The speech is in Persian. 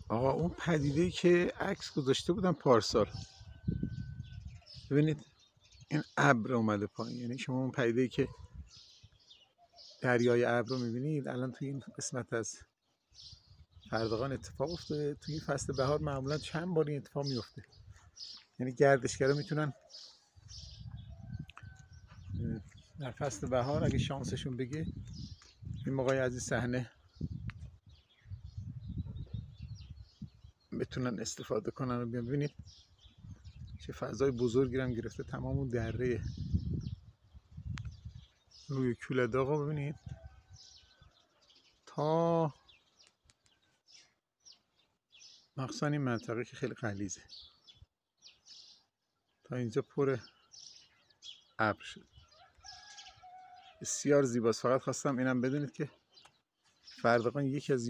آقا اون پدیده‌ای که عکس گذاشته بودم پارسال، ببینید این ابر اومده پایین، یعنی شما اون پدیده‌ای که دریای ابر رو می‌بینید الان توی این قسمت از فردقان اتفاق افتاده. توی فصل بهار معمولا چند بار این اتفاق میفته، یعنی گردشگرا میتونن در فصل بهار اگه شانسشون بگه این موقعی از این صحنه بتونن استفاده کنن و بیان. ببینید چه فضای بزرگی هم گرفته، تمام اون دره روی کوله داغا ببینید تا مخصوصا این منطقه که خیلی غلیظه تا اینجا پر ابر شد. بسیار زیباست. فقط خواستم اینم بدونید که فردقان یکی از